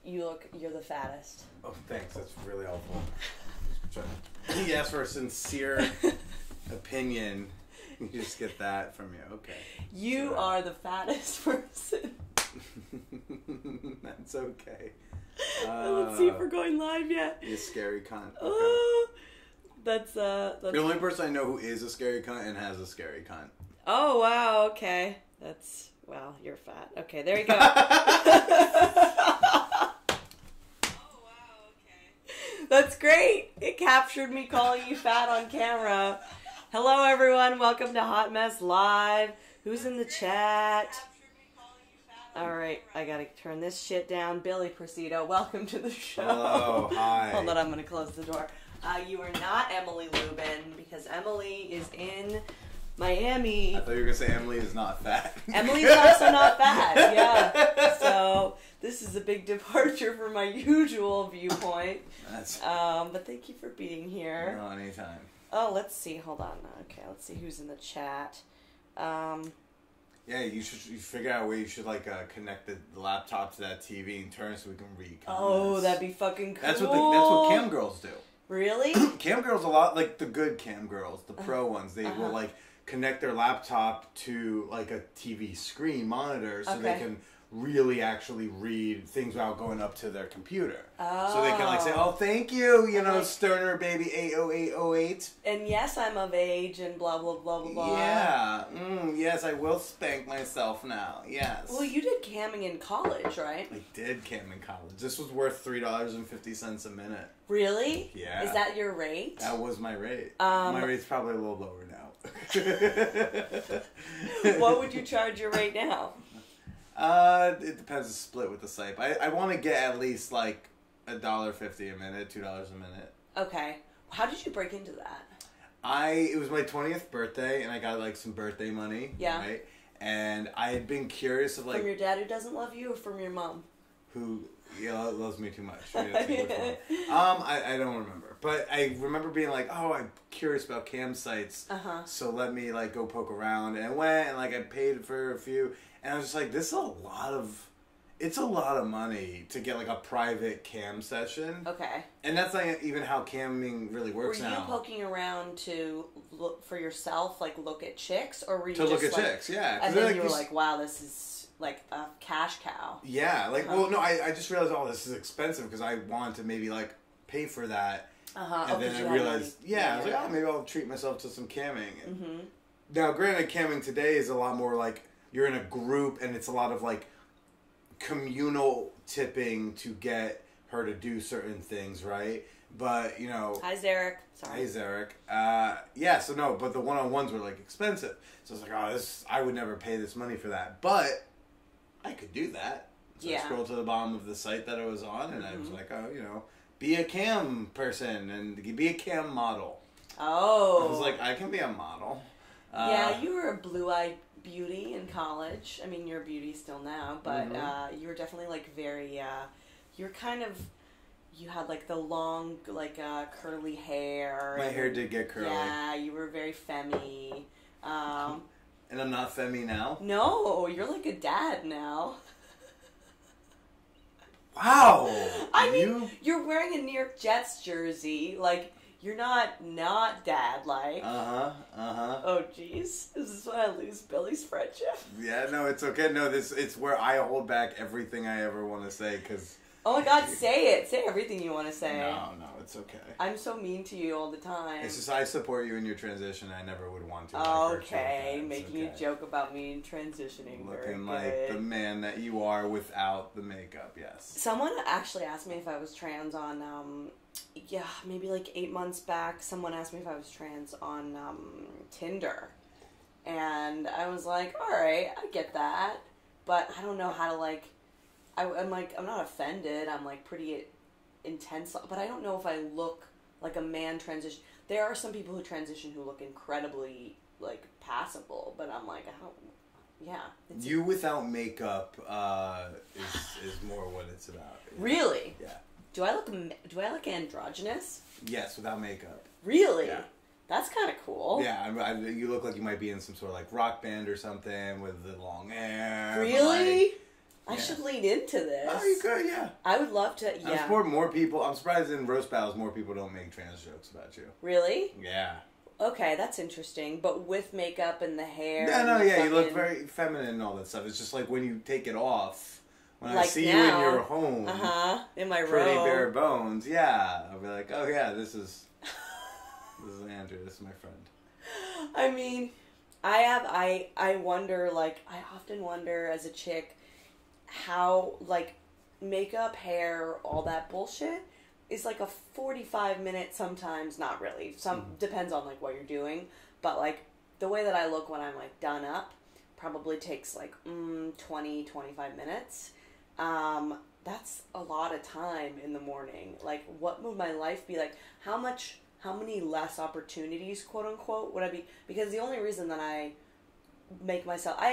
You're the fattest. Oh, thanks. That's really helpful. You asked for a sincere opinion. You just get that from you. Okay. You are the fattest person. That's okay. Let's see if we're going live yet. You scary cunt. Okay. That's the only person I know who is a scary cunt and has a scary cunt. Oh, wow. Okay. Wow, you're fat. Okay, there you go. That's great. It captured me calling you fat on camera. Hello, everyone. Welcome to Hot Mess Live. Who's in the chat? All right, I gotta turn this shit down. Billy Procida, welcome to the show. Hello, hi. Hold on, I'm gonna close the door. You are not Emily Lubin because Emily is in Miami. I thought you were gonna say Emily is not fat. Emily's also not fat. Yeah. So this is a big departure from my usual viewpoint. But thank you for being here. No, anytime. Oh, let's see. Hold on. Okay, let's see who's in the chat. Yeah, you figure out where you should connect the laptop to that TV and turn so we can read comments. Oh, that'd be fucking cool. That's what cam girls do. Really? Cam girls a lot like the good cam girls, the pro ones. They will connect their laptop to a TV screen monitor so they can really actually read things without going up to their computer. Oh. So they can say, "Oh, thank you, Sterner baby 80808." And yes, I'm of age and blah blah blah blah blah. Yeah. Yes, I will spank myself now. Yes. Well, you did camming in college, right? I did cam in college. This was worth $3.50 a minute. Really? Yeah. Is that your rate? That was my rate. My rate's probably a little lower now. What would you charge your rate now? It depends the split with the site. I want to get at least $1.50 a minute, $2 a minute. Okay. How did you break into that? It was my 20th birthday, and I got some birthday money. Yeah. Right? And I had been curious of From your dad who doesn't love you, or from your mom? Who loves me too much. I don't remember. But I remember being I'm curious about cam sites. So let me go poke around. And I went and I paid for a few. And I was just this is it's a lot of money to get a private cam session. Okay. And that's not even how camming really works now. Were you poking around to look for yourself, look at chicks? Or were you to look at chicks, yeah. And then you were wow, this is a cash cow. Yeah, well, no, I just realized, this is expensive because I wanted to maybe pay for that. And then I realized, I was maybe I'll treat myself to some camming. Now, granted, camming today is a lot more you're in a group and it's a lot of communal tipping to get her to do certain things, right? But, Hi, Zarek. Sorry. Hey, Zarek. So no, but the one-on-ones were expensive. So I was I would never pay this money for that. But I could do that. So I scrolled to the bottom of the site that I was on and I was be a cam person and be a cam model. Oh. I was I can be a model. Yeah, you were a blue-eyed beauty in college. I mean, you're a beauty still now, but you were definitely very, you were you had the long, curly hair. My hair did get curly. Yeah, you were very femmy. And I'm not femmy now? No, you're a dad now. Wow! I mean, you're wearing a New York Jets jersey, you're not dad-like. Oh, jeez. Is this when I lose Billy's friendship? Yeah, no, it's okay. No, it's where I hold back everything I ever want to say, because... Oh my God, say it. Say everything you want to say. No, it's okay. I'm so mean to you all the time. It's just I support you in your transition. I never would want to. Okay, making a joke about me transitioning. Looking like the man that you are without the makeup, yes. Someone actually asked me if I was trans on... maybe 8 months back, someone asked me if I was trans on Tinder. And I was like, alright, I get that. But I don't know how to, I'm not offended. I'm, pretty intense. But I don't know if I look like a man transition. There are some people who transition who look incredibly, passable. But I'm I don't... Yeah. You without makeup is more what it's about. Really? Yeah. Do I look androgynous? Yes, without makeup. Really? Yeah. That's kind of cool. Yeah, you look like you might be in some sort of rock band or something with the long hair. Really? I should lean into this. Oh, you could, yeah. I would love to, I support more people. I'm surprised in roast battles more people don't make trans jokes about you. Really? Yeah. Okay, that's interesting. But with makeup and the hair. You look very feminine and all that stuff. It's just like when you take it off, when I see now, you in your home, in my pretty robe, bare bones, yeah, I'll be like, oh yeah, this is Andrew, this is my friend. I mean, I wonder, like, I often wonder as a chick how, like, makeup, hair, all that bullshit is like a 45-minute, sometimes not really, depends on like what you're doing, but like the way that I look when I'm like done up probably takes like 20, 25 minutes. That's a lot of time in the morning. Like, what would my life be like? How many less opportunities, quote unquote, would I be? Because the only reason that I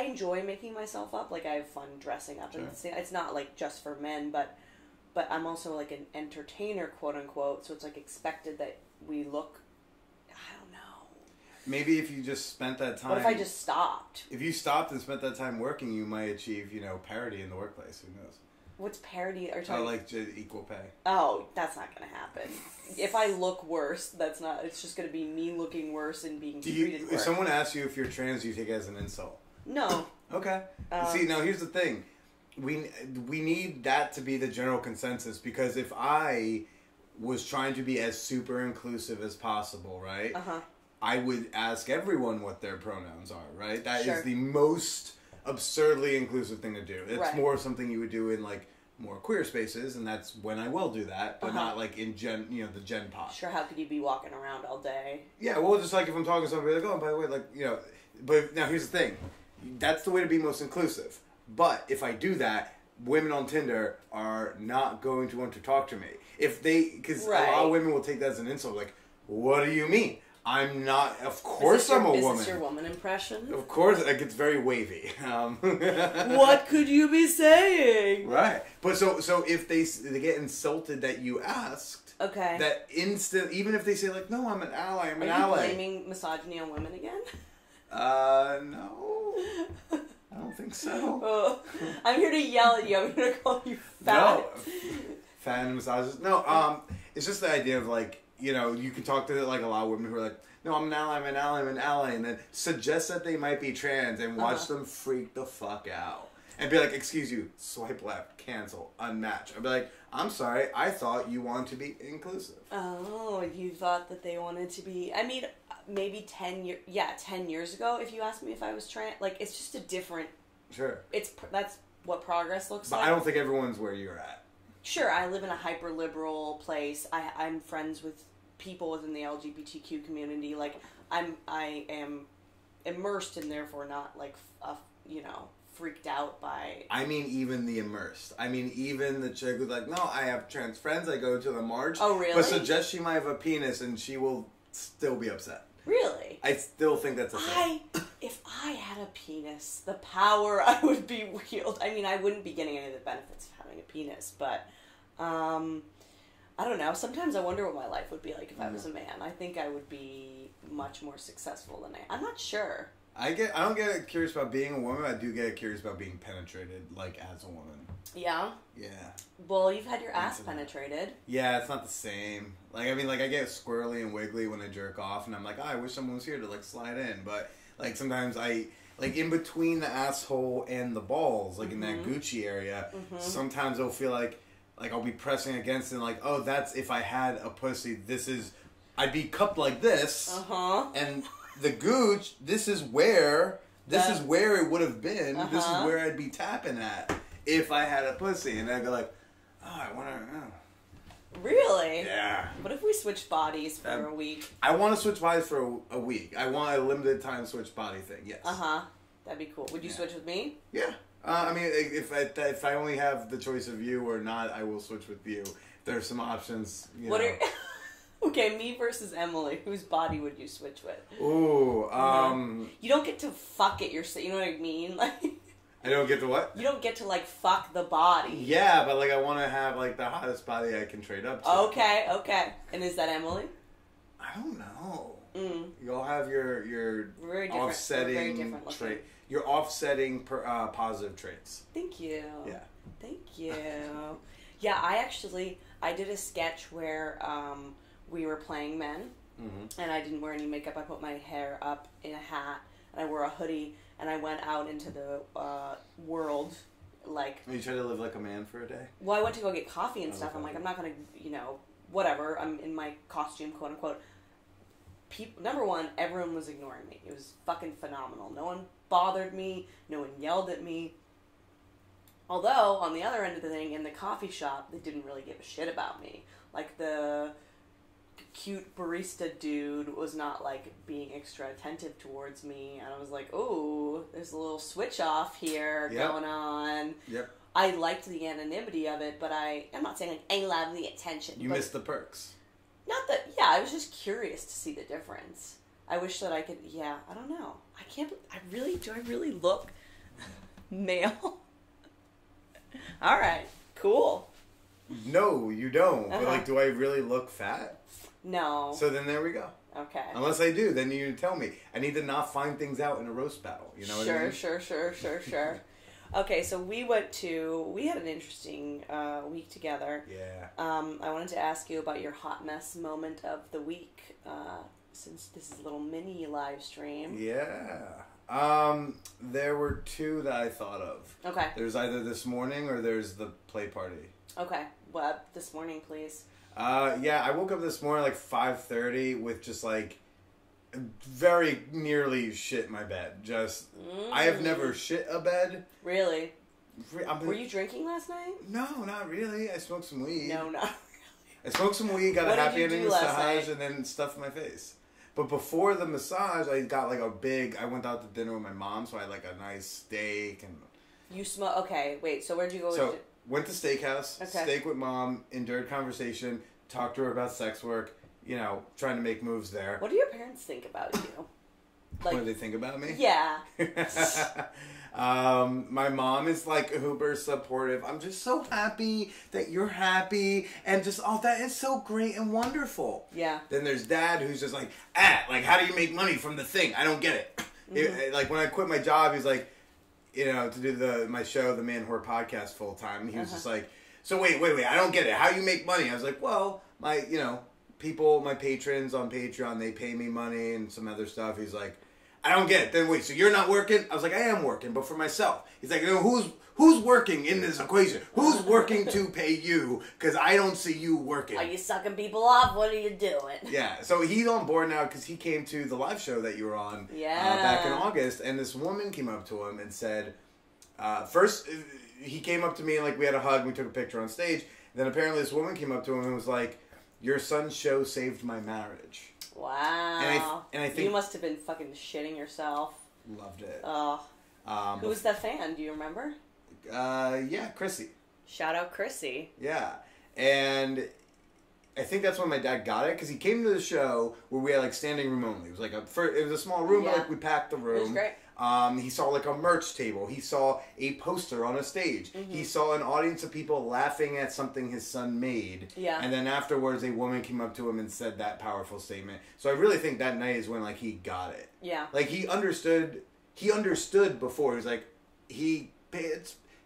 enjoy making myself up. Like, I have fun dressing up. Sure. And it's not like just for men, but I'm also like an entertainer, quote unquote. So it's like expected that we look, I don't know. Maybe if you just spent that time. What if I just stopped? If you stopped and spent that time working, you might achieve, parity in the workplace. Who knows? What's parity? Are you talking? Like equal pay. Oh, that's not going to happen. If I look worse, that's not. It's just going to be me looking worse and being treated worse. If someone asks you if you're trans, do you take it as an insult? No. Okay. See, now here's the thing. We need that to be the general consensus, because if I was trying to be as super inclusive as possible, right? I would ask everyone what their pronouns are, right? That is the most absurdly inclusive thing to do. It's more something you would do in like more queer spaces, and that's when I will do that, but not like in the gen pop. Sure, how could you be walking around all day? Yeah, well, just like if I'm talking to somebody, like, oh, by the way, like, but now here's the thing. That's the way to be most inclusive. But if I do that, women on Tinder are not going to want to talk to me. Because a lot of women will take that as an insult. Like, what do you mean? I'm not. Of course, I'm a woman. Is this your woman impression? Of course, it gets very wavy. What could you be saying? Right, but so if they get insulted that you asked, that even if they say like, no, I'm an ally, I'm an ally. Are you blaming misogyny on women again? No. I don't think so. I'm here to yell at you. I'm here to call you fat. No, fat and misogynist. No, it's just the idea of like, you can talk to like a lot of women who are like, no, I'm an ally, I'm an ally, I'm an ally, and then suggest that they might be trans and watch them freak the fuck out. And be like, excuse you, swipe left, cancel, unmatch. I'd be like, I'm sorry, I thought you wanted to be inclusive. Oh, you thought that they wanted to be, I mean, maybe 10 years ago, if you asked me if I was trans, like, it's just a different... Sure. That's what progress looks like. But I don't think everyone's where you're at. Sure, I live in a hyper-liberal place. I'm friends with people within the LGBTQ community. Like, I am immersed and therefore not, like, freaked out by... I mean, even the immersed. I mean, even the chick who's like, no, I have trans friends, I go to the march. Oh, really? But suggest she might have a penis and she will still be upset. Really? I still think that's a thing. If I had a penis, the power I would be wield. I mean, I wouldn't be getting any of the benefits of having a penis, but I don't know. Sometimes I wonder what my life would be like if I was a man. I think I would be much more successful than I'm not sure. I don't get curious about being a woman. I do get curious about being penetrated, like, as a woman. Yeah? Yeah. Well, you've had your ass penetrated. Yeah, it's not the same. Like, I mean, like, I get squirrely and wiggly when I jerk off, and I'm like, I wish someone was here to, like, slide in. But, like, sometimes like, in between the asshole and the balls, like, in that Gucci area, sometimes I'll feel like I'll be pressing against it, and like, oh, that's, if I had a pussy, I'd be cupped like this, and... The gooch, this is where it would have been. This is where I'd be tapping at if I had a pussy. And I'd go like, oh, I want to know. Really? Yeah. What if we switch bodies for a week? I want to switch bodies for a week. I want a limited time switch body thing, yes. That'd be cool. Would you switch with me? Yeah. I mean, if I only have the choice of you or not, I will switch with you. There's some options, What are... Okay, me versus Emily. Whose body would you switch with? Ooh, You don't get to fuck it yourself. You know what I mean? Like, I don't get to what? You don't get to, like, fuck the body. Yeah, but, like, I want to have, like, the hottest body I can trade up to. Okay. And is that Emily? I don't know. You all have your very offsetting different trait. you're offsetting positive traits. Thank you. Yeah. Thank you. Yeah, I did a sketch where we were playing men, and I didn't wear any makeup. I put my hair up in a hat, and I wore a hoodie, and I went out into the world, like... You tried to live like a man for a day? Well, I went to go get coffee and stuff. I'm like, I'm not going to, whatever. I'm in my costume, quote unquote. Number one, everyone was ignoring me. It was fucking phenomenal. No one bothered me. No one yelled at me. Although, on the other end of the thing, in the coffee shop, they didn't really give a shit about me. Like, the cute barista dude was not, like, being extra attentive towards me. And I was like, ooh, there's a little switch off here going on. Yep. I liked the anonymity of it, but I'm not saying, like, I love the attention. You missed the perks. Not that, I was just curious to see the difference. I wish that I could, I don't know. Do I really look male? All right, cool. No, you don't. But, like, do I really look fat? No. So then there we go. Okay. Unless I do, then you tell me. I need to not find things out in a roast battle. You know what I mean? Sure. Okay, so we had an interesting week together. Yeah. I wanted to ask you about your hot mess moment of the week, since this is a little mini live stream. Yeah. There were two that I thought of. Okay. There's either this morning or there's the play party. Okay. Well, this morning, please. Yeah, I woke up this morning like 5:30 with just like very nearly shit my bed. Just I have never shit a bed. Really? Were you drinking last night? No, not really. I smoked some weed. No, not really. I smoked some weed, got What a happy did you ending do last massage, night? and then stuffed my face. But before the massage, I got like I went out to dinner with my mom, so I had like a nice steak and... You smoke... Okay, wait, so where'd you go? So, went to steakhouse, okay. Steak with mom, endured conversation, talked to her about sex work, trying to make moves there. What do your parents think about you? Like, what do they think about me? Yeah. My mom is like uber supportive. I'm just so happy that you're happy and just, that is so great and wonderful. Yeah. Then there's dad who's just like, how do you make money from the thing? I don't get it. Like when I quit my job, he's like, to do my show, the Man Whore Podcast full time. And he was just like, so wait, I don't get it. How do you make money? I was like, well, my, people, my patrons on Patreon, they pay me money and some other stuff. He's like, I don't get it. Then wait, so you're not working? I was like, I am working, but for myself. He's like, who's working in this equation? Who's working to pay you? Because I don't see you working. Are you sucking people off? What are you doing? Yeah, so he's on board now because he came to the live show that you were on back in August, and this woman came up to him and said, first, he came up to me and like we had a hug, we took a picture on stage, and then apparently this woman came up to him and was like, your son's show saved my marriage. Wow. And I think you must have been fucking shitting yourself. Loved it. Who was that fan? Do you remember? Yeah, Chrissy. Shout out Chrissy. Yeah. And I think that's when my dad got it, because he came to the show where we had like standing room only. It was like it was a small room, but like we packed the room. It was great. He saw like a merch table. He saw a poster on a stage. Mm-hmm. He saw an audience of people laughing at something his son made. Yeah. And then afterwards, a woman came up to him and said that powerful statement. So I really think that night is when like he got it. Yeah. Like he understood. He understood before. He was like, he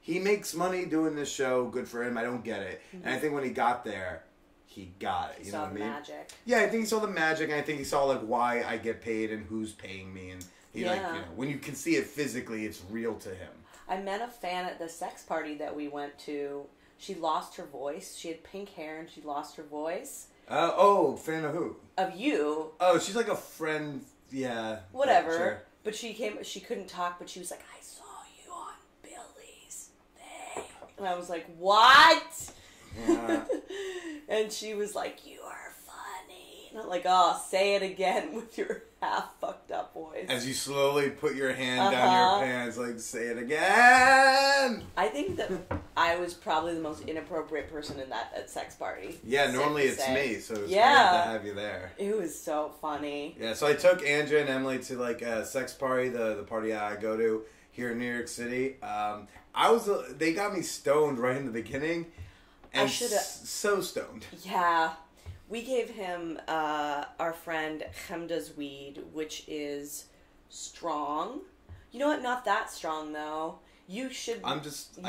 makes money doing this show. Good for him. I don't get it. Mm-hmm. And I think when he got there, he got it. You know what I mean? Magic. Yeah, I think he saw the magic, and I think he saw like why I get paid and who's paying me, and he when you can see it physically, it's real to him. I met a fan at the sex party that we went to. She lost her voice. She had pink hair and she lost her voice. Fan of who? Of you. Oh, she's like a friend. Yeah. Whatever. Sure. But she came. She couldn't talk, but she was like, "I saw you on Billy's thing," and I was like, "What?" Yeah. And she was like, "You are funny." And I'm like, "Oh, say it again with your half fucked up voice." As you slowly put your hand down your pants, like, say it again. I think that I was probably the most inappropriate person in that sex party. Yeah, normally it's me, so it's great to have you there. It was so funny. Yeah, so I took Andrea and Emily to like a sex party, the party I go to here in New York City. They got me stoned right in the beginning. And so stoned. Yeah. We gave him our friend Chemda's weed, which is strong. You know what? Not that strong though. You should. I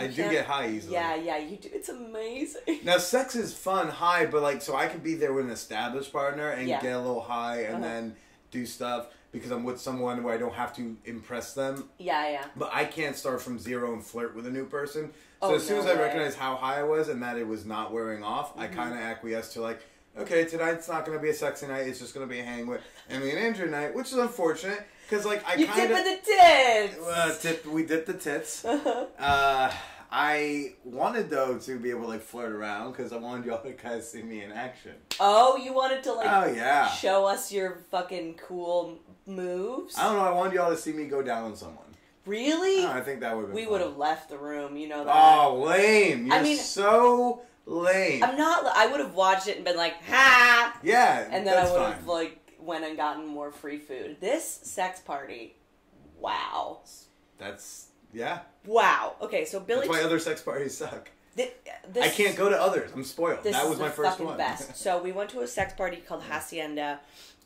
do get high easily. Yeah, you do. It's amazing. Now, sex is fun, high, but like, so I could be there with an established partner and get a little high and then do stuff because I'm with someone where I don't have to impress them. Yeah. But I can't start from zero and flirt with a new person. So as soon as I recognize how high I was and that it was not wearing off, I kind of acquiesced to like, okay, tonight's not going to be a sexy night. It's just going to be a hang with Emily and Andrew night, which is unfortunate. Because, like, you dip with the tits! We dipped the tits. I wanted, though, to be able to, like, flirt around because I wanted y'all to kind of see me in action. Oh, you wanted to, like, show us your fucking cool moves? I don't know. I wanted y'all to see me go down on someone. Really? I think that would have been We would have left the room, you know that. Oh, lame. You're so lame. I'm not... I would have watched it and been like, ha! Yeah, and then I would have, like... went and gotten more free food. This sex party, wow. Wow. Okay, so Billy... That's why other sex parties suck. This, I can't go to others. I'm spoiled. That was my first one. Best. So we went to a sex party called Hacienda.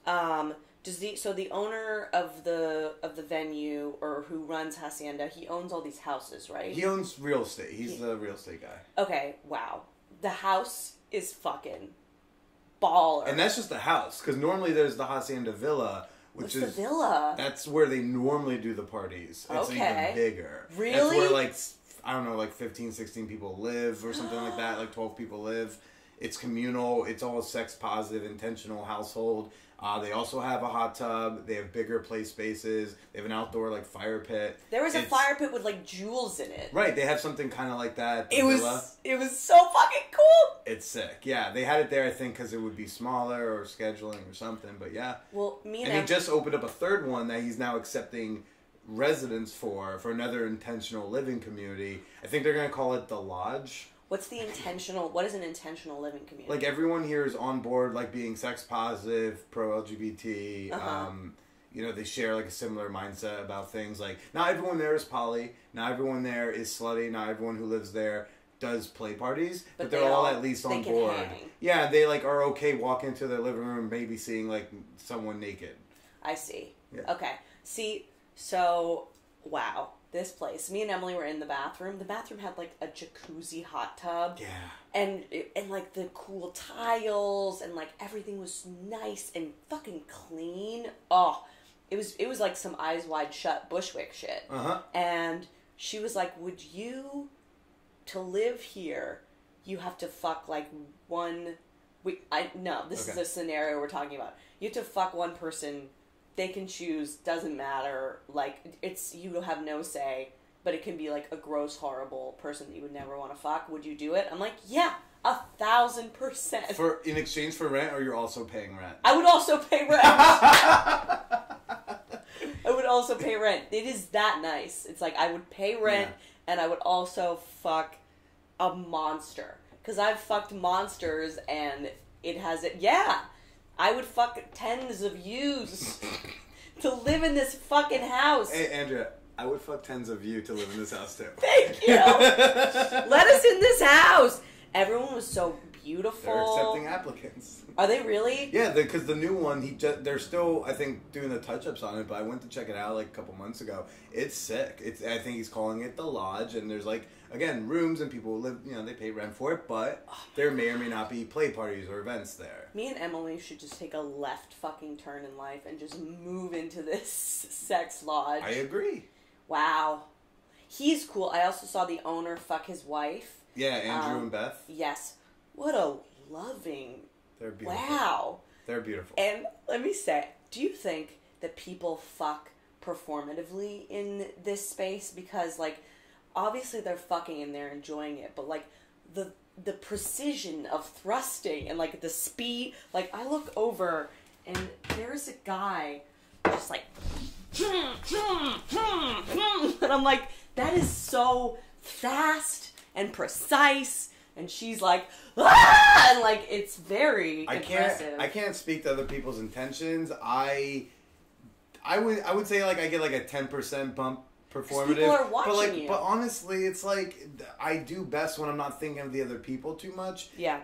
The owner of the venue, or who runs Hacienda, he owns all these houses, right? He owns real estate. He's the real estate guy. Okay, wow. The house is fucking baller. And that's just the house, because normally there's the Hacienda Villa, which is the villa? That's where they normally do the parties. It's even bigger. Really? That's where, like, I don't know, like 15, 16 people live or something like that. Like 12 people live. It's communal. It's all sex positive, intentional household. They also have a hot tub. They have bigger play spaces. They have an outdoor like fire pit. There was a fire pit with like jewels in it. Right, they have something kind of like that. It was so fucking cool. It's sick. Yeah, they had it there I think because it would be smaller or scheduling or something. But yeah. Well, he just opened up a third one that he's now accepting residents for another intentional living community. I think they're gonna call it the Lodge. What is an intentional living community? Like, everyone here is on board, like, being sex positive, pro-LGBT. You know, they share, like, a similar mindset about things. Like, not everyone there is poly. Not everyone there is slutty. Not everyone who lives there does play parties. But they're all at least on board. Hang. Yeah, they, like, are okay walking into their living room, maybe seeing, like, someone naked. I see. Yeah. Okay. See, so, wow. This place. Me and Emily were in the bathroom. The bathroom had like a jacuzzi hot tub. Yeah. And like the cool tiles and like everything was nice and fucking clean. Oh, it was like some Eyes Wide Shut Bushwick shit. And she was like, "Would you, to live here, you have to fuck like one." This is a scenario we're talking about. You have to fuck one person. They can choose, doesn't matter, like, you have no say, but it can be, like, a gross, horrible person that you would never want to fuck. Would you do it? I'm like, yeah, 1,000%. In exchange for rent, or you're also paying rent? I would also pay rent. I would also pay rent. It is that nice. It's like, I would pay rent, and I would also fuck a monster. Because I've fucked monsters, and it has it, I would fuck tens of yous to live in this fucking house. Hey, Andrea, I would fuck tens of you to live in this house, too. Thank you. Let us in this house. Everyone was so beautiful. They're accepting applicants. Are they really? Yeah, because the new one, they're still, I think, doing the touch-ups on it, but I went to check it out, like, a couple months ago. It's sick. I think he's calling it the Lodge, and there's, like, again, rooms and people live, they pay rent for it, but there may or may not be play parties or events there. Me and Emily should just take a left fucking turn in life and just move into this sex lodge. I agree. Wow. He's cool. I also saw the owner fuck his wife. Yeah, Andrew and Beth. Yes. What a loving... They're beautiful. Wow. They're beautiful. And let me say, do you think that people fuck performatively in this space? Because, like, obviously they're fucking and they're enjoying it, but, like, the precision of thrusting and, like, the speed. Like, I look over and there's a guy just, like, and I'm like, that is so fast and precise. And she's like, ah! And like, it's very impressive. I can't speak to other people's intentions. I would say like I get like a 10% bump performative. People are watching you. But honestly, it's like I do best when I'm not thinking of the other people too much. Yeah.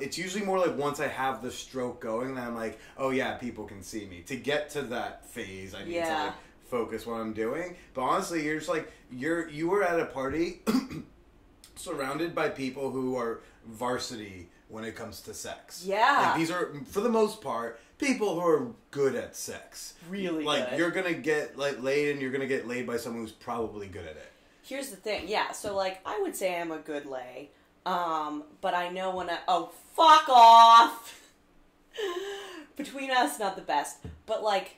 It's usually more like once I have the stroke going, then I'm like, oh yeah, people can see me. To get to that phase, I need to like focus what I'm doing. But honestly, you're just like you were at a party surrounded by people who are varsity when it comes to sex. Yeah. Like, these are, for the most part, people who are good at sex. Really like, good. you're gonna get like laid, and you're gonna get laid by someone who's probably good at it. Here's the thing. Yeah, so, like, I would say I'm a good lay. But I know when oh, fuck off! Between us, not the best. But, like,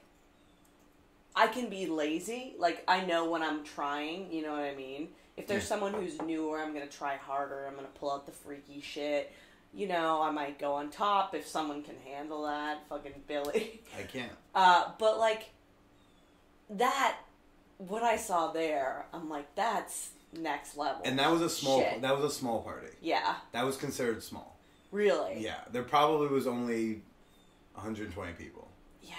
I can be lazy. Like, I know when I'm trying, you know what I mean? If there's someone who's newer, I'm gonna try harder. I'm gonna pull out the freaky shit. You know, I might go on top if someone can handle that. Fucking Billy. I can't. But, like, what I saw there, I'm like, that's next level. And that was a small. Shit. That was a small party. Yeah. That was considered small. Really? Yeah. There probably was only 120 people. Yeah.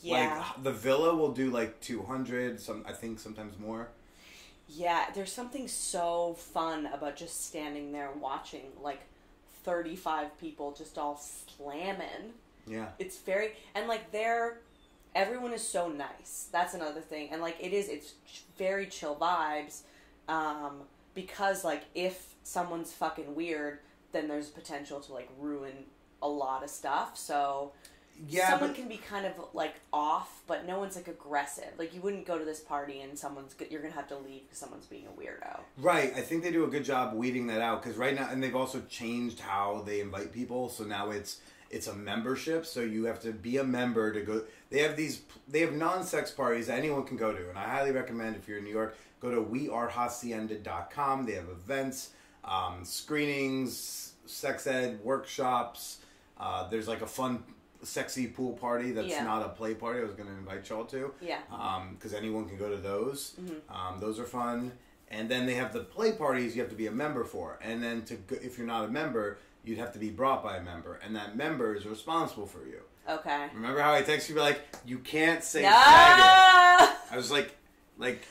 Yeah. Like, the villa will do like 200. I think sometimes more. Yeah. There's something so fun about just standing there and watching like 35 people just all slamming. Yeah. It's very, and like everyone is so nice. That's another thing. And like it's very chill vibes. Because like if someone's fucking weird, then there's potential to like ruin a lot of stuff. So yeah, someone can be kind of like off, but no one's like aggressive. Like you wouldn't go to this party and you're gonna have to leave because someone's being a weirdo. Right. I think they do a good job weeding that out because right now, and they've also changed how they invite people. So now it's a membership. So you have to be a member to go. They have non-sex parties that anyone can go to, and I highly recommend if you're in New York, go to wearehacienda.com. They have events, screenings, sex ed workshops. There's like a fun, sexy pool party that's not a play party. I was going to invite y'all to. Yeah. Because anyone can go to those. Mm-hmm. Those are fun. And then they have the play parties you have to be a member for. And then if you're not a member, you'd have to be brought by a member. And that member is responsible for you. Okay. Remember how I text you like, you can't say no! faggot? I was like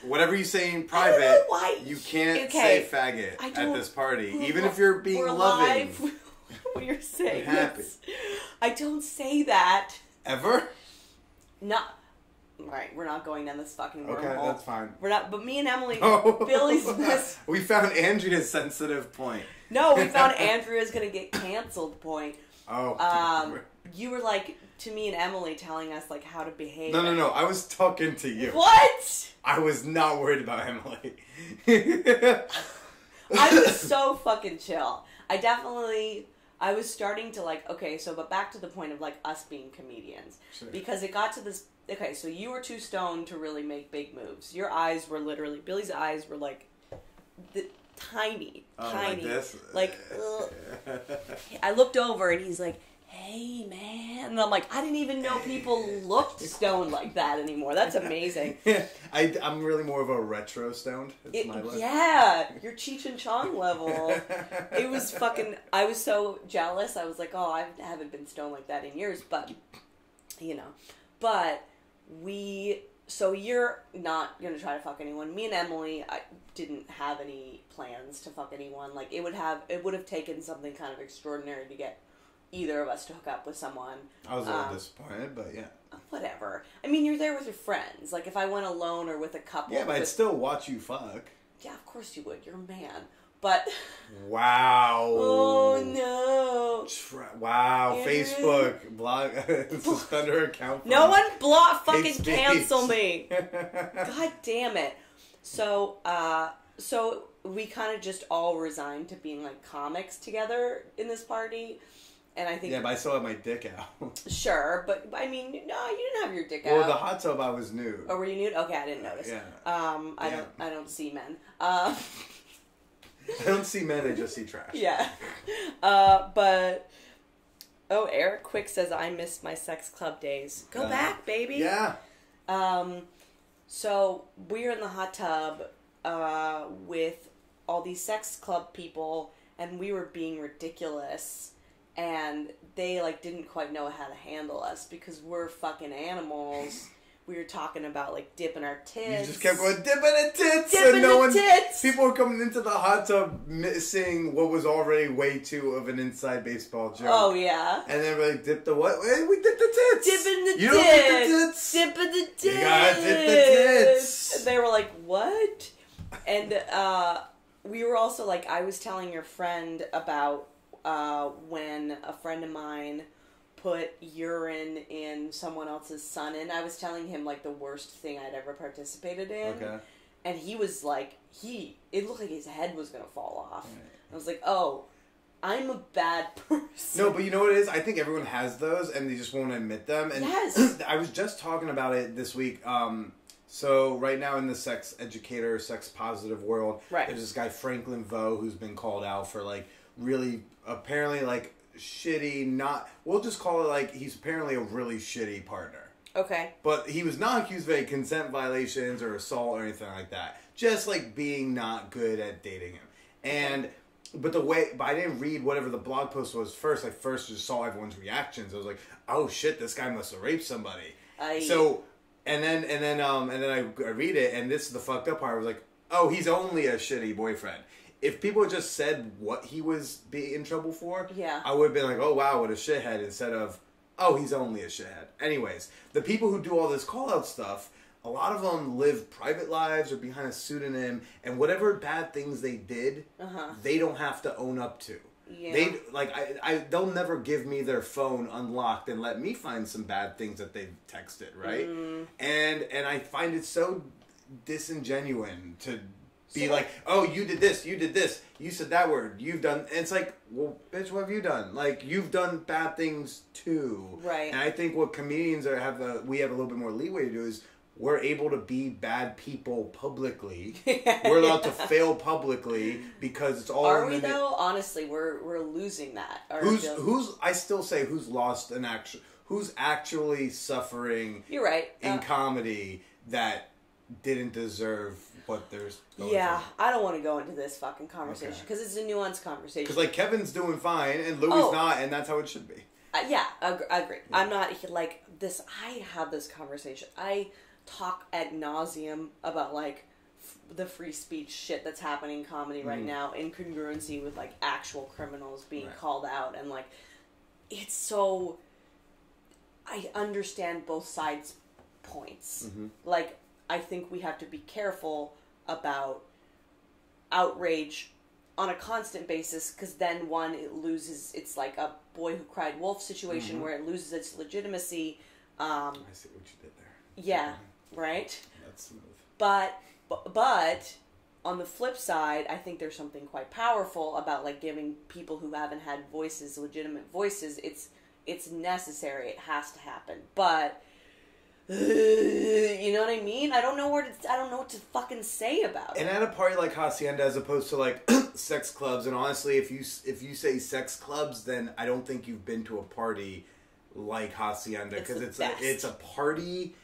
whatever you say in private, you can't say faggot at this party, even if you're being loving. What you're saying. Happy. I don't say that. Ever? No. Right, we're not going down this fucking wormhole. Okay, that's fine. We're not, but me and Emily, Oh. Billy's best. We found Andrea's sensitive point. No, we found Andrea's gonna get canceled point. Oh. You were like, to me and Emily, telling us like how to behave. No. I was talking to you. What? I was not worried about Emily. I was so fucking chill. I was starting to like, okay, but back to the point of like us being comedians. Sure. Because it got to this, okay, so you were too stoned to really make big moves. Your eyes were literally, Billy's eyes were like, tiny. Like this? Like, I looked over and he's like, hey man, and I'm like, I didn't even know people looked stoned like that anymore. That's amazing. I'm really more of a retro stoned. My look. Yeah, you're Cheech and Chong level. It was fucking, I was so jealous. I was like, oh, I haven't been stoned like that in years, but so you're not gonna try to fuck anyone. Me and Emily, I didn't have any plans to fuck anyone. Like it would have taken something kind of extraordinary to get either of us to hook up with someone. I was a little disappointed, but yeah. Whatever. I mean, you're there with your friends. Like, if I went alone or with a couple... Yeah, but I'd still watch you fuck. Yeah, of course you would. You're a man. But... Wow. Oh, no. Wow. Andrew. Facebook. Blog. Suspend her account. No one fucking cancel me. God damn it. So we kind of just all resigned to being, like, comics together in this party. And I think... Yeah, but I still have my dick out. Sure, but I mean, no, you didn't have your dick out. Well, the hot tub I was nude. Oh, were you nude? Okay, I didn't notice. Yeah. I don't see men. I don't see men, I just see trash. Yeah. But... Oh, Eric Quick says, I missed my sex club days. Go back, baby. Yeah. So, we're in the hot tub with all these sex club people, and we were being ridiculous. And they, like, didn't quite know how to handle us because we're fucking animals. we were talking about like dipping our tits. You just kept going dipping the tits, dipping and tits. People were coming into the hot tub missing what was already way too of an inside baseball joke. Oh yeah. And then we like, dip the what? We dipped the tits. Dipping the tits. You don't dip the tits. Dipping the tits. You gotta dip the tits. And they were like, what? And we were also like, I was telling your friend about when a friend of mine put urine in someone else's son, I was telling him like the worst thing I'd ever participated in. Okay. And he was like, it looked like his head was gonna fall off. Right. I was like, oh, I'm a bad person. No, but you know what it is? I think everyone has those, and they just won't admit them. And yes. I was just talking about it this week. So right now in the sex educator, sex positive world, right. There's this guy Franklin Vo who's been called out for like really apparently like shitty. We'll just call it like he's apparently a really shitty partner. Okay. But he was not accused of any consent violations or assault or anything like that. Just like being not good at dating him. And but I didn't read whatever the blog post was first. I first just saw everyone's reactions. I was like, oh shit, this guy must have raped somebody. So and then I read it, and this is the fucked up part. I was like, oh, he's only a shitty boyfriend. If people had just said what he was being in trouble for, yeah, I would have been like, oh wow, what a shithead, instead of, oh, he's only a shithead. Anyways, the people who do all this call-out stuff, a lot of them live private lives or behind a pseudonym, and whatever bad things they did, they don't have to own up to. Yeah. They'll never give me their phone unlocked and let me find some bad things that they've texted, right? And I find it so disingenuous to be like, oh, you did this, you said that word, you've done, and it's like, well, bitch, what have you done? Like, you've done bad things too. Right. And I think what comedians we have a little bit more leeway to do is we're able to be bad people publicly. We're allowed to fail publicly because it's all. Are we though? Honestly, we're losing that. I still say who's lost an action? Who's actually suffering? You're right. In comedy that didn't deserve what there's. Yeah, I don't want to go into this fucking conversation because it's a nuanced conversation. Because like Kevin's doing fine and Louis not, and that's how it should be. Yeah, I agree. Yeah. I'm not like this. I have this conversation. I talk ad nauseum about like the free speech shit that's happening in comedy right now in congruency with like actual criminals being called out, and like it's so I understand both sides' points. Like I think we have to be careful about outrage on a constant basis, because then it loses, it's like a boy who cried wolf situation where it loses its legitimacy. I see what you did there. Yeah. Right? That's smooth. But on the flip side, I think there's something quite powerful about like giving people who haven't had voices, legitimate voices. It's necessary. It has to happen. But you know what I mean? I don't know what to fucking say about it. And at a party like Hacienda, as opposed to like sex clubs, and honestly, if you say sex clubs, then I don't think you've been to a party like Hacienda, because it's a party.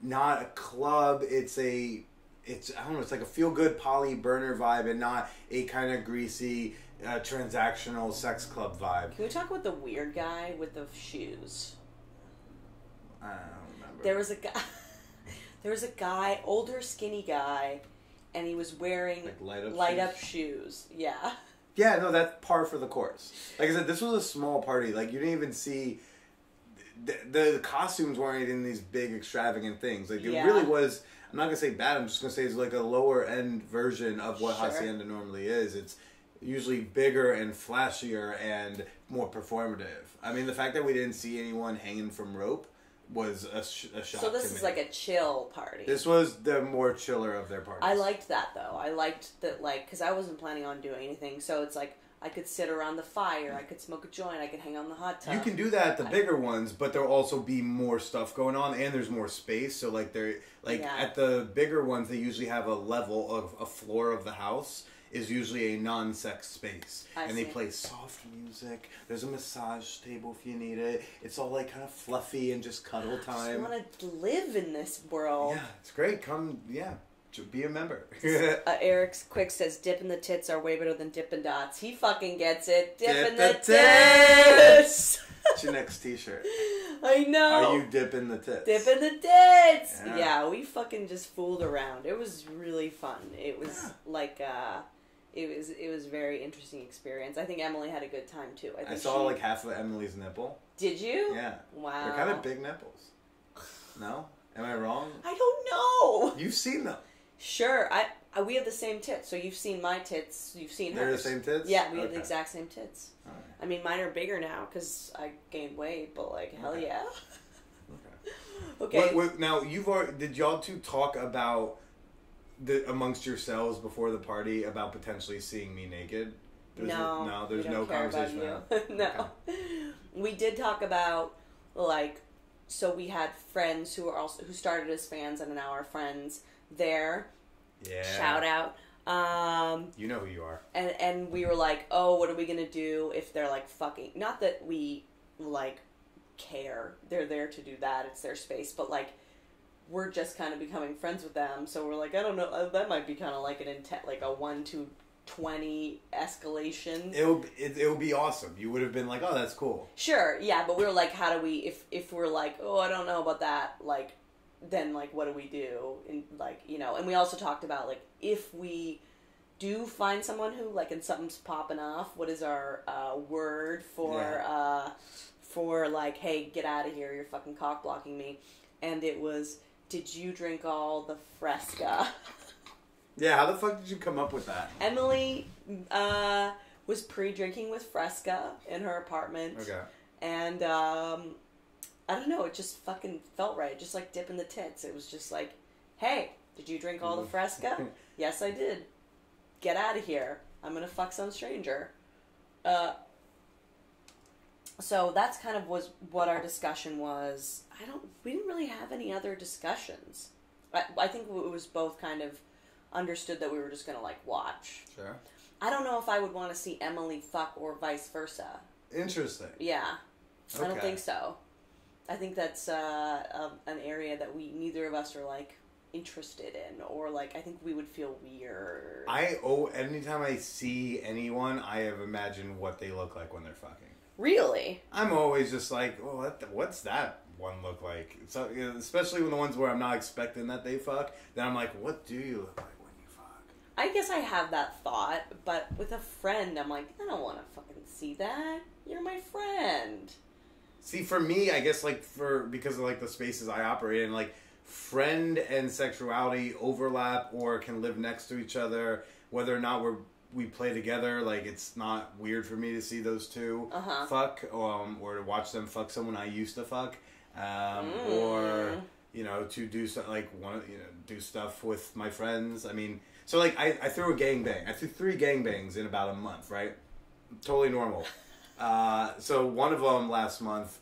Not a club. It's I don't know. It's like a feel good poly burner vibe, and not a kind of greasy transactional sex club vibe. Can we talk about the weird guy with the shoes? I don't remember. There was a guy, older, skinny guy, and he was wearing like light up shoes. Yeah. Yeah. No, that's par for the course. Like I said, this was a small party. Like you didn't even see. The costumes weren't in these big extravagant things. Like it really was. I'm not gonna say bad. I'm just gonna say it's like a lower end version of what Hacienda normally is. It's usually bigger and flashier and more performative. I mean, the fact that we didn't see anyone hanging from rope was a shock. So this is like a chill party. This was the more chiller of their parties. I liked that though. I liked that, like, because I wasn't planning on doing anything. So it's like I could sit around the fire, I could smoke a joint, I could hang on the hot tub. You can do that at the bigger ones, but there'll also be more stuff going on, and there's more space. So like at the bigger ones, they usually have a level of a floor of the house is usually a non-sex space. And they play soft music. There's a massage table if you need it. It's all like kind of fluffy and just cuddle time. I just want to live in this world. Yeah, it's great. Come, be a member. Eric Quick says, dipping the tits are way better than dipping dots. He fucking gets it. Dipping the tits! What's your next t-shirt? I know. Are you dipping the tits? Dipping the tits! Yeah. Yeah, we fucking just fooled around. It was really fun. It was like, it was a very interesting experience. I think Emily had a good time too. I saw like half of Emily's nipple. Did you? Yeah. Wow. They're kind of big nipples. No? Am I wrong? I don't know. You've seen them. Sure. We have the same tits, so you've seen my tits. You've seen hers. They're the same tits? Yeah, we have the exact same tits. All right. I mean, mine are bigger now because I gained weight, but like, hell yeah. Okay. Now, did y'all two talk about amongst yourselves before the party about potentially seeing me naked? There's no conversation about that. No. Okay. We did talk about, like, so we had friends who started as fans and are now our friends there. Yeah. Shout out. You know who you are. And we were like, oh, what are we gonna do if they're like fucking? Not that we like care. They're there to do that. It's their space. But like, we're just kind of becoming friends with them. So we're like, I don't know. That might be kind of like like a 1 to 20 escalation. It would be awesome. You would have been like, oh, that's cool. Sure. Yeah. But we were like, how do we? If we're like, oh, I don't know about that. Like, then like, what do we do? And like, you know. And we also talked about like, if we do find someone who like, and something's popping off, what is our word for like, hey, get out of here, you're fucking cock blocking me. And it was, did you drink all the Fresca? Yeah, how the fuck did you come up with that? Emily was pre-drinking with Fresca in her apartment. Okay. And I don't know, it just fucking felt right, just like dipping the tits. It was just like, hey, did you drink all the Fresca? Yes, I did. Get out of here. I'm gonna fuck some stranger. So that's kind of was what our discussion was. We didn't really have any other discussions. I think it was both kind of understood that we were just gonna like watch. Sure. I don't know if I would want to see Emily fuck or vice versa. Interesting. Yeah. Okay. I don't think so. I think that's an area that neither of us are like interested in, or like I think we would feel weird. Anytime I see anyone, I have imagined what they look like when they're fucking. Really? I'm always just like, oh, what's that one look like? So, you know, especially when the ones where I'm not expecting that they fuck, then I'm like, what do you look like when you fuck? I guess I have that thought, but with a friend, I'm like, I don't want to fucking see that. You're my friend. See, for me, I guess because of like the spaces I operate in, like friend and sexuality overlap or can live next to each other, whether or not we play together, like it's not weird for me to see those two fuck, or to watch them fuck someone I used to fuck, or you know, to do do stuff with my friends. I mean, so like I threw a gangbang. I threw 3 gangbangs in about a month, right? Totally normal. So one of them last month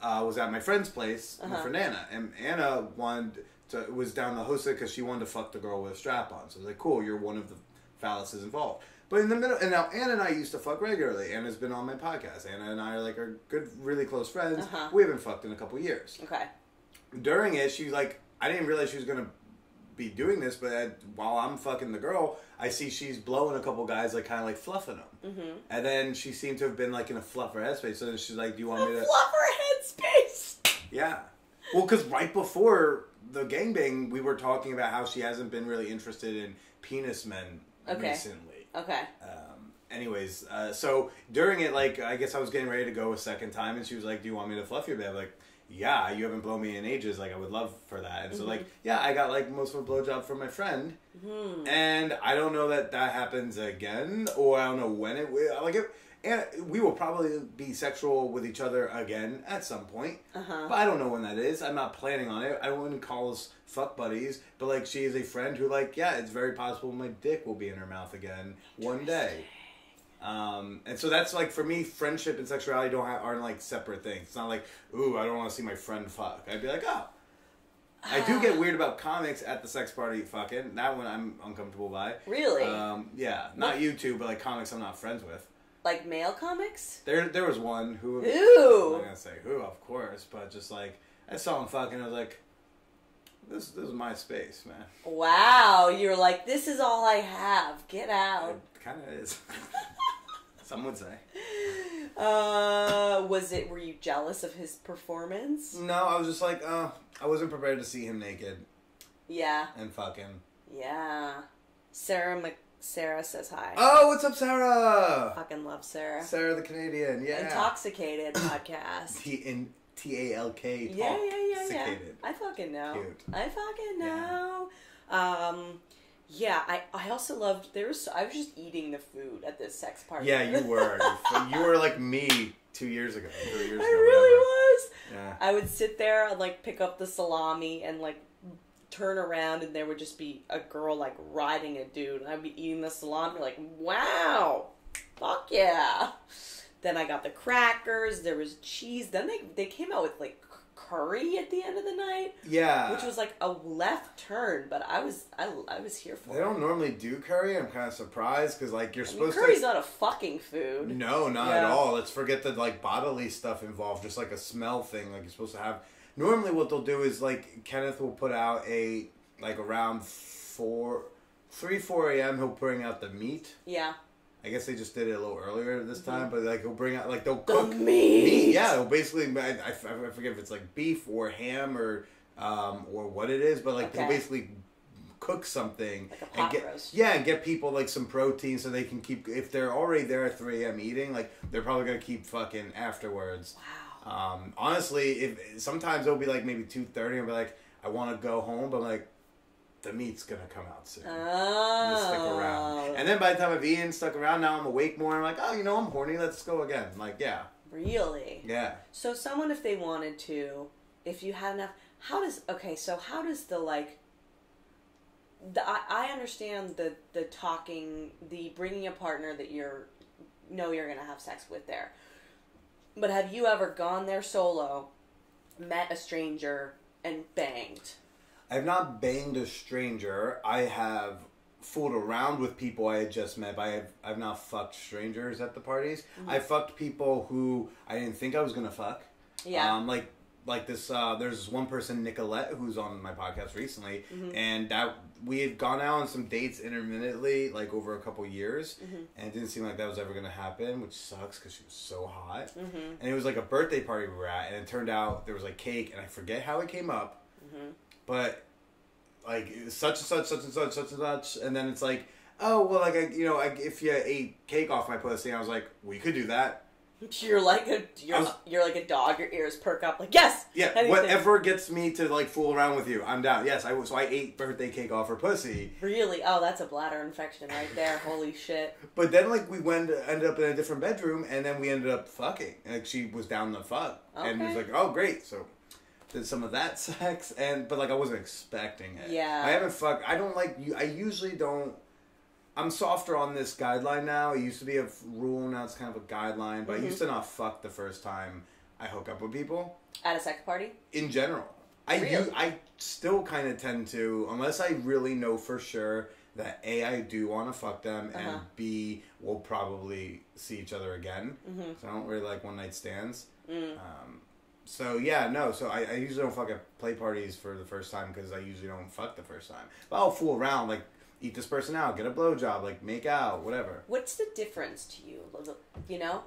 was at my friend's place, my friend Anna, and Anna was down to host it because she wanted to fuck the girl with a strap on. So I was like, cool, you're one of the phalluses involved. But in the middle, and now Anna and I used to fuck regularly. Anna's been on my podcast. Anna and I are good, really close friends. We haven't fucked in a couple years. Okay. During it, she's like, I didn't realize she was going to be doing this, but while I'm fucking the girl, I see she's blowing a couple guys, like kind of like fluffing them. And then she seemed to have been like in a fluffer headspace. So then she's like, do you want me to... Fluffer headspace! Yeah. Well, because right before the gangbang, we were talking about how she hasn't been really interested in penis men recently. Okay. Anyways, so during it, like, I guess I was getting ready to go a second time, and she was like, do you want me to fluff your bed? I'm like, yeah, you haven't blown me in ages. Like, I would love for that. And so, like, yeah, I got, like, most of a blowjob from my friend. And I don't know that happens again, or I don't know when it will. Like, and we will probably be sexual with each other again at some point. But I don't know when that is. I'm not planning on it. I wouldn't call us fuck buddies. But, like, she is a friend who, like, yeah, it's very possible my dick will be in her mouth again one day. And so that's, like, for me, friendship and sexuality aren't, like, separate things. It's not like, ooh, I don't want to see my friend fuck. I'd be like, oh. I do get weird about comics at the sex party fucking. That one I'm uncomfortable by. Really? Yeah. Not you two, but, like, comics I'm not friends with. Like male comics? There was one who... Who? I'm not going to say who, of course, but just, like, I saw him fucking, I was like, this is my space, man. Wow. You're like, this is all I have. Get out. It kind of is. Some would say. Were you jealous of his performance? No, I was just like, I wasn't prepared to see him naked. Yeah. And fucking. Yeah. Sarah says hi. Oh, what's up, Sarah? Fucking love Sarah. Sarah the Canadian, yeah. Intoxicated podcast. T-A-L-K. Yeah. Intoxicated. I fucking know. Cute. I fucking know. Yeah, I also loved, I was just eating the food at this sex party. Yeah, you were. You were like me 2 years ago. 3 years ago. I really was. Yeah. I would sit there and like pick up the salami and like turn around and there would just be a girl like riding a dude and I'd be eating the salami like, wow, fuck yeah. Then I got the crackers, there was cheese, then they came out with like curry at the end of the night. Yeah. Which was like a left turn, but I was here for it. They don't normally do curry. I'm kind of surprised because like you're supposed curry's not a fucking food. No, not at all. Let's forget the like bodily stuff involved, just like a smell thing like you're supposed to have. Normally what they'll do is like Kenneth will put out around 4 a.m. he'll bring out the meat. Yeah. I guess they just did it a little earlier this time, but like he'll bring out like they'll cook the meat. Yeah, they'll basically I forget if it's like beef or ham or what it is, but like they'll basically cook something like a pot roast. Yeah, and get people like some protein so they can keep, if they're already there at 3 a.m. eating, like they're probably gonna keep fucking afterwards. Wow. Honestly, if sometimes it'll be like maybe 2:30, I'll be like, I want to go home, but I'm like, the meat's gonna come out soon. I'm gonna stick around. And then by the time I've eaten, stuck around, now I'm awake more. I'm like, oh, I'm horny. Let's go again. I'm like, yeah. Really? Yeah. So someone, if they wanted to, if you had enough, how does the like, I understand the talking, the bringing a partner that you're gonna have sex with there. But have you ever gone there solo, met a stranger, and banged? I've not banged a stranger. I have fooled around with people I had just met, but I've not fucked strangers at the parties. Mm-hmm. I fucked people who I didn't think I was gonna fuck. Yeah. Like this, there's this one person, Nicolette, who's on my podcast recently, and that we had gone out on some dates intermittently, like over a couple years, and it didn't seem like that was ever going to happen, which sucks because she was so hot. And it was like a birthday party we were at, and it turned out there was like cake, and I forget how it came up, but like such and such, and then it's like, oh well, like if you ate cake off my pussy, and I was like, we could do that. You're like a dog. Your ears perk up. Like yes. Yeah. Anything. Whatever gets me to like fool around with you, I'm down. Yes. So I ate birthday cake off her pussy. Really? Oh, that's a bladder infection right there. Holy shit. But then like we ended up in a different bedroom, and then we ended up fucking. Like she was down the fuck, and was like, oh great. So did some of that sex, but like I wasn't expecting it. Yeah. I haven't fucked. I don't like you. I usually don't. I'm softer on this guideline now. It used to be a rule, now it's kind of a guideline. But I used to not fuck the first time I hook up with people. At a sex party? In general. Really? I still kind of tend to, unless I really know for sure that A, I do want to fuck them, and B, we'll probably see each other again. So I don't really like one night stands. So yeah, no. So I usually don't fuck at play parties for the first time because I usually don't fuck the first time. But I'll fool around, like, eat this person out, get a blowjob, like make out, whatever. What's the difference to you?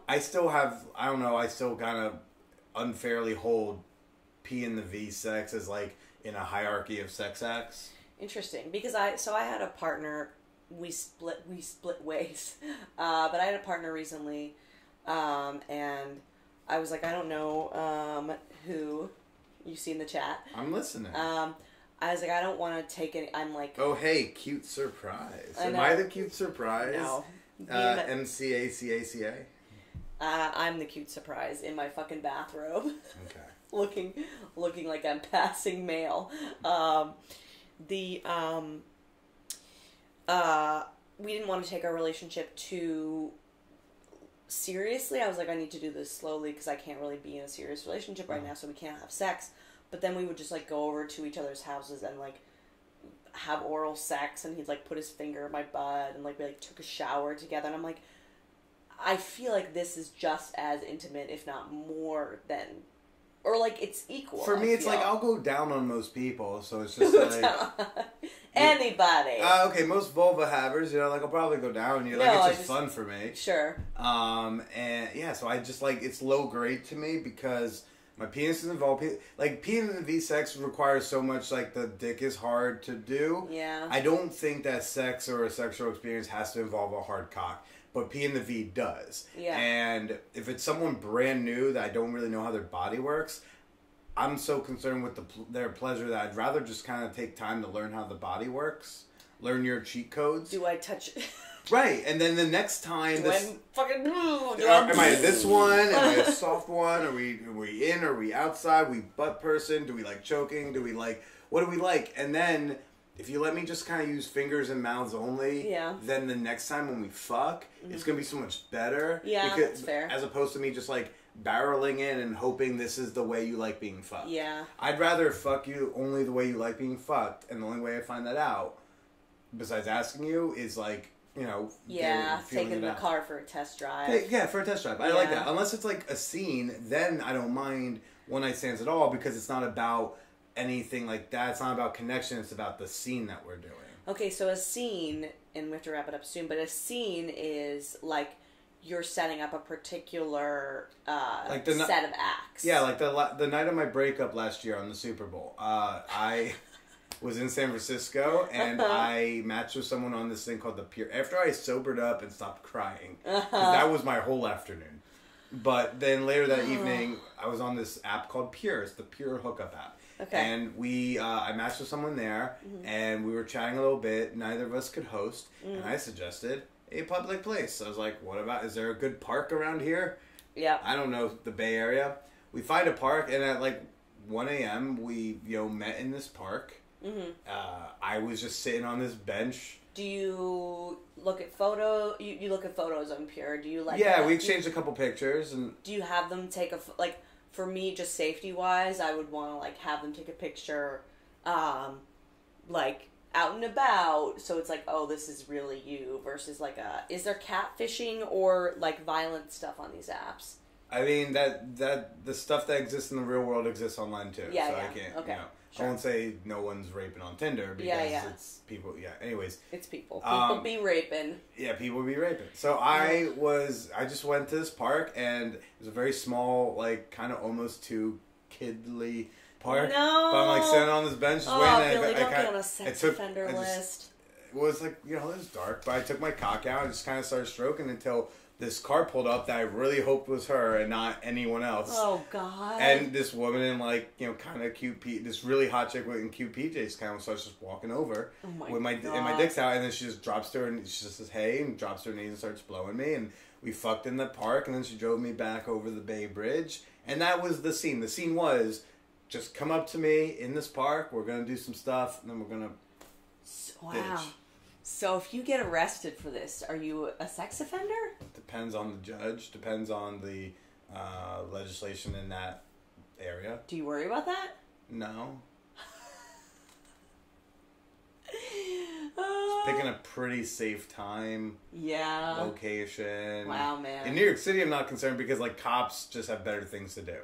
I still kind of unfairly hold P and the V sex as like in a hierarchy of sex acts. Interesting, because I had a partner. We split ways, but I had a partner recently, and I was like, I don't know who you see in the chat. I'm listening. I was like, I don't want to take any. I'm like, oh hey, cute surprise. Am I the cute surprise? No. MCACACA. I'm the cute surprise in my fucking bathrobe. Okay. looking like I'm passing mail. We didn't want to take our relationship too seriously. I was like, I need to do this slowly because I can't really be in a serious relationship right now, so we can't have sex. But then we would just like go over to each other's houses and like have oral sex, and he'd like put his finger in my butt, and like we like took a shower together, and I'm like, I feel like this is just as intimate, if not more than or like it's equal. For me, I it's feel. like I'll go down on most people, so it's just like anybody. Okay, most vulva havers, you know, like I'll probably go down on you. Like it's just fun for me. Sure. And yeah, so I just like it's low grade to me because my penis is involved. Like peeing in the V sex requires so much. Like the dick is hard to do. Yeah. I don't think that sex or a sexual experience has to involve a hard cock. But P in the V does. Yeah. And if it's someone brand new that I don't really know how their body works, I'm so concerned with their pleasure that I'd rather just kind of take time to learn how the body works, learn your cheat codes. Do I touch? Right, and then the next time, am I this one? Am I a soft one? Are we in? Are we outside? Are we butt person? Do we like choking? Do we like what do we like? And then if you let me just kind of use fingers and mouths only, then the next time when we fuck, it's gonna be so much better. Yeah, that's fair. As opposed to me just like barreling in and hoping this is the way you like being fucked. Yeah. I'd rather fuck you only the way you like being fucked, and the only way I find that out, besides asking you, is like, you know, taking the car for a test drive. Yeah, for a test drive. I like that. Unless it's like a scene, then I don't mind one night stands at all because it's not about anything like that. It's not about connection. It's about the scene that we're doing. Okay, so a scene, and we have to wrap it up soon, but a scene is like you're setting up a particular like set of acts. Yeah, like the night of my breakup last year on the Super Bowl, I was in San Francisco and I matched with someone on this thing called the Pier. After I sobered up and stopped crying, 'cause that was my whole afternoon. But then later that evening, I was on this app called Pure. It's the Pure hookup app. Okay. And I matched with someone there, and we were chatting a little bit. Neither of us could host, and I suggested a public place. I was like, what about, is there a good park around here? Yeah. I don't know, the Bay Area. We find a park, and at like 1 a.m., we, met in this park. I was just sitting on this bench. Do you look at you look at photos on Pure? Do you like? Yeah, we exchanged a couple pictures, and do you have them take like? For me, just safety wise, I would want to like have them take a picture, like out and about, so it's like, oh, this is really you. Versus like, is there catfishing or like violent stuff on these apps? I mean that the stuff that exists in the real world exists online too. Yeah, so yeah. I can't. Okay. I won't say no one's raping on Tinder because it's people. Yeah. Anyways, it's people. People be raping. Yeah, people be raping. So I just went to this park and it was a very small, like kind of almost too kidly park. No. But I'm like sitting on this bench just waiting. Billy, don't get on a sex offender list. It was like, it was dark, but I took my cock out and just kind of started stroking until this car pulled up that I really hoped was her and not anyone else. Oh, God. And this woman in like, kind of cute, this really hot chick in cute PJs kind of starts just walking over with my dick's out, and then she just drops to her and she just says, hey, and drops to her knees and starts blowing me, and we fucked in the park, and then she drove me back over the Bay Bridge, and that was the scene. The scene was, just come up to me in this park, we're going to do some stuff, and then we're going to ditch. So if you get arrested for this, are you a sex offender? Depends on the judge. Depends on the legislation in that area. Do you worry about that? No. Picking a pretty safe time. Yeah. Location. Wow, man. In New York City, I'm not concerned because like cops just have better things to do.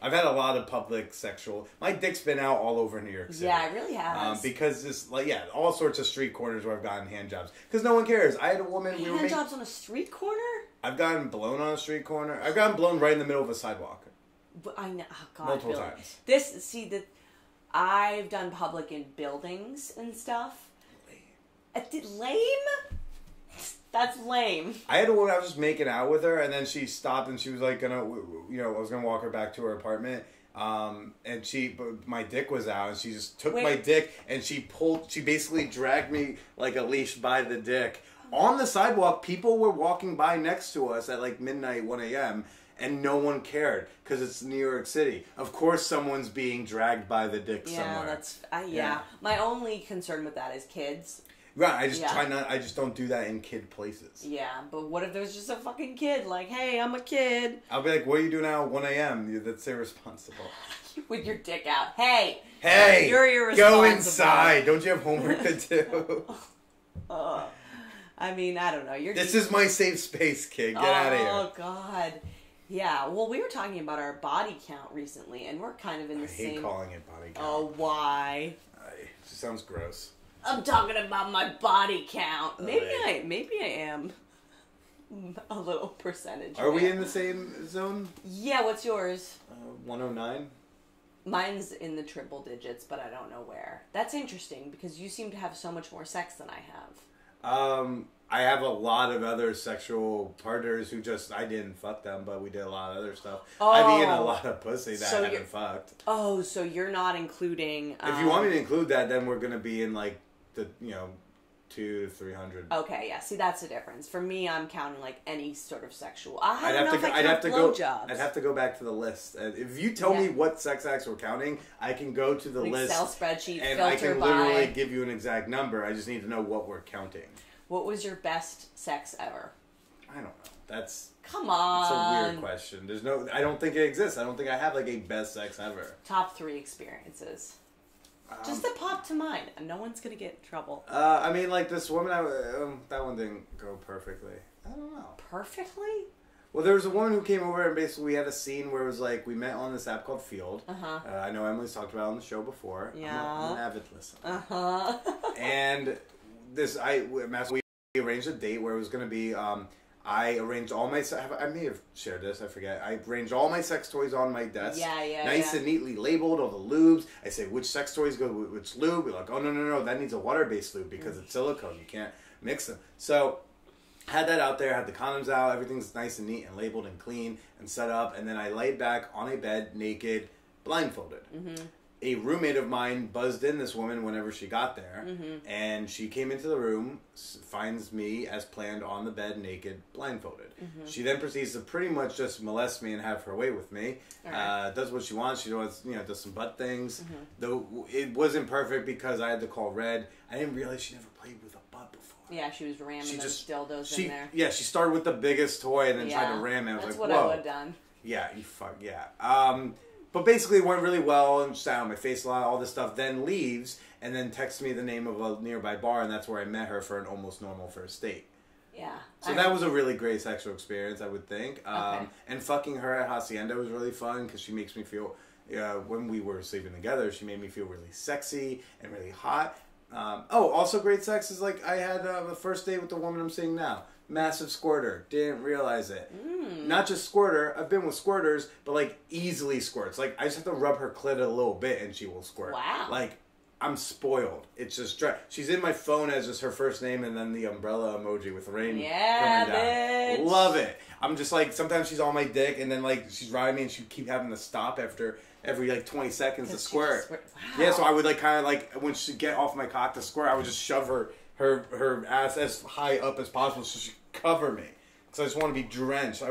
I've had a lot of public sexual. My dick's been out all over New York City. Yeah, it really has. Because this, all sorts of street corners where I've gotten hand jobs. Because no one cares. I had a woman. Hand jobs on a street corner? I've gotten blown on a street corner. I've gotten blown right in the middle of a sidewalk. But I know. Oh, God. Multiple times. I've done public in buildings and stuff. Lame? That's lame. I had a woman, I was just making out with her, and then she stopped, and she was like, I was gonna walk her back to her apartment, but my dick was out, and she just took my dick, and she basically dragged me like a leash by the dick. On the sidewalk, people were walking by next to us at like midnight, 1 a.m., and no one cared, because it's New York City. Of course someone's being dragged by the dick somewhere. Yeah. My only concern with that is kids. Right, I just don't do that in kid places. Yeah, but what if there's just a fucking kid, like, hey, I'm a kid. I'll be like, what are you doing now at 1 a.m.? That's irresponsible. With your dick out. Hey, you're irresponsible. Go inside. Don't you have homework to do? I mean, I don't know. This is my safe space, kid. Get out of here. Oh, God. Yeah, well, we were talking about our body count recently, and we're kind of in the same... I hate calling it body count. Oh, why? It sounds gross. I'm talking about my body count. Maybe I am a little percentage. Are we in the same zone? Yeah, what's yours? 109. Mine's in the triple digits, but I don't know where. That's interesting, because you seem to have so much more sex than I have. I have a lot of other sexual partners who I didn't fuck them, but we did a lot of other stuff. Oh. I've eaten a lot of pussy that I haven't fucked. Oh, so you're not including... If you want me to include that, then we're going to be in like the, 200 to 300. Okay, yeah. See, that's the difference. For me, I'm counting like any sort of sexual. I'd have to go back to the list. If you tell me what sex acts we're counting, I can go to the list. Excel spreadsheet, and filter I can by... literally give you an exact number. I just need to know what we're counting. What was your best sex ever? I don't know. Come on. It's a weird question. I don't think it exists. I don't think I have like a best sex ever. Top 3 experiences. Just that pop to mind. No one's gonna get in trouble. I mean, like this woman, that one didn't go perfectly. I don't know. Perfectly? Well, there was a woman who came over and basically we had a scene where it was like we met on this app called Field. I know Emily's talked about it on the show before. Yeah. I'm an avid listener. And we arranged a date where it was going to be. I arranged all my... I may have shared this, I forget. I arranged all my sex toys on my desk. Nice and neatly labeled, all the lubes. I say, which sex toys go with which lube? We're like, oh, no, that needs a water-based lube because it's silicone. You can't mix them. So, had that out there, had the condoms out. Everything's nice and neat and labeled and clean and set up. And then I laid back on a bed, naked, blindfolded. A roommate of mine buzzed in this woman whenever she got there, and she came into the room, finds me as planned on the bed, naked, blindfolded. She then proceeds to pretty much just molest me and have her way with me. Right. Does what she wants. She does, does some butt things. Though it wasn't perfect because I had to call Red. I didn't realize she never played with a butt before. Yeah, she was ramming those dildos in there. Yeah, she started with the biggest toy and then tried to ram it. I was That's like, what whoa. I would have done. Yeah, But basically it went really well and sat on my face a lot, all this stuff, then leaves and then texts me the name of a nearby bar, and that's where I met her for an almost normal first date. Yeah. So that was a really great sexual experience, I would think. And fucking her at Hacienda was really fun because she makes me feel, when we were sleeping together, she made me feel really sexy and really hot. Also great sex is like I had the first date with the woman I'm seeing now. Massive squirter. Didn't realize it. Not just squirter. I've been with squirters, but like easily squirts. Like I just have to rub her clit a little bit and she will squirt. Wow. Like I'm spoiled. It's just she's in my phone as just her first name and then the umbrella emoji with rain coming down. Bitch. Love it. I'm just like sometimes she's on my dick and then like she's riding me and she keep having to stop after every like 20 seconds to squirt. Wow. Yeah, so I would like kind of like when she'd get off my cock to squirt, I would just shove her ass as high up as possible so she could cover me. Because I just want to be drenched.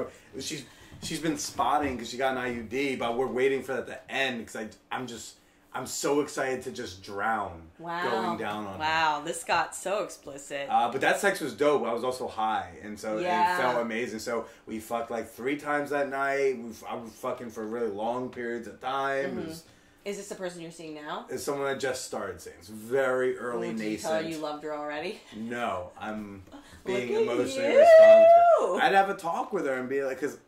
She's been spotting because she got an IUD, but we're waiting for that to end because I'm so excited to just drown going down on her. Wow, this got so explicit. But that sex was dope. I was also high, and so it felt amazing. So we fucked like 3 times that night. I was fucking for really long periods of time. Is this the person you're seeing now? It's someone I just started seeing. It's very early nascent. Did you tell her you loved her already? No, I'm being emotionally responsible. I'd have a talk with her and be like, because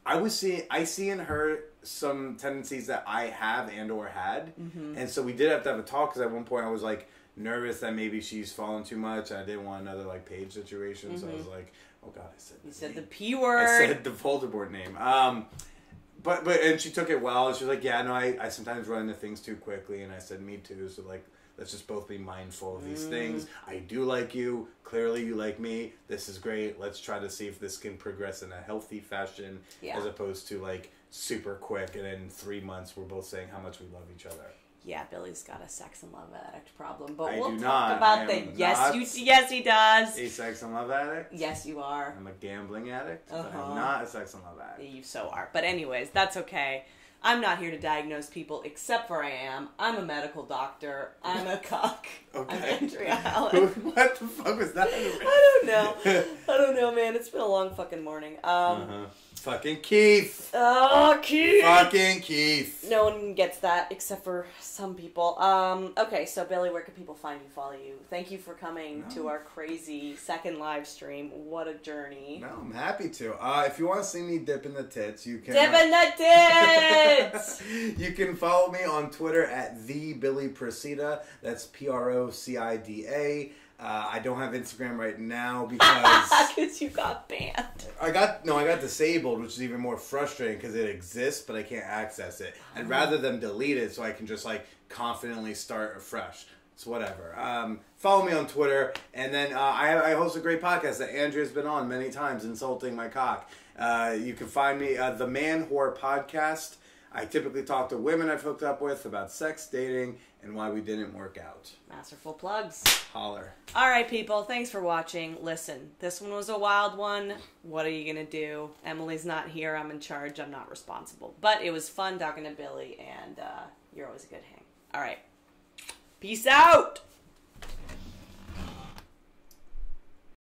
I see in her some tendencies that I have and or had, and so we did have to have a talk because at one point I was like nervous that maybe she's fallen too much. And I didn't want another like Paige situation, so I was like, oh god, I said the P word. I said the Voldemort name. But and she took it well. She was like, yeah, no, I sometimes run into things too quickly, and I said, me too. So like, let's just both be mindful of these things. I do like you. Clearly, you like me. This is great. Let's try to see if this can progress in a healthy fashion, as opposed to like super quick, and in 3 months we're both saying how much we love each other. Yeah, Billy's got a sex and love addict problem, but we'll talk about that. Yes, he does. A sex and love addict? Yes, you are. I'm a gambling addict, but I'm not a sex and love addict. You so are. But anyways, that's okay. I'm not here to diagnose people, except for I am. I'm a medical doctor. I'm a cock. Okay. I'm Andrea Allen. What the fuck was that? I don't know, man. It's been a long fucking morning. Fucking Keith. Oh, Keith. Fucking Keith. No one gets that except for some people. Okay, so Billy, where can people find you, follow you? Thank you for coming to our crazy second live stream. What a journey. No, I'm happy to. If you want to see me dip in the tits, you can... Dip in the tits! You can follow me on Twitter at @TheBillyProcida. That's Procida. I don't have Instagram right now because you got banned. I got disabled, which is even more frustrating because it exists, but I can't access it. I'd rather them delete it so I can just like confidently start afresh. It's whatever. Follow me on Twitter, and then I host a great podcast that Andrea's been on many times, insulting my cock. You can find me the Man Whore Podcast. I typically talk to women I've hooked up with about sex, dating, and why we didn't work out. Masterful plugs. Holler. All right, people. Thanks for watching. Listen, this one was a wild one. What are you going to do? Emily's not here. I'm in charge. I'm not responsible. But it was fun talking to Billy, and you're always a good hang. All right. Peace out.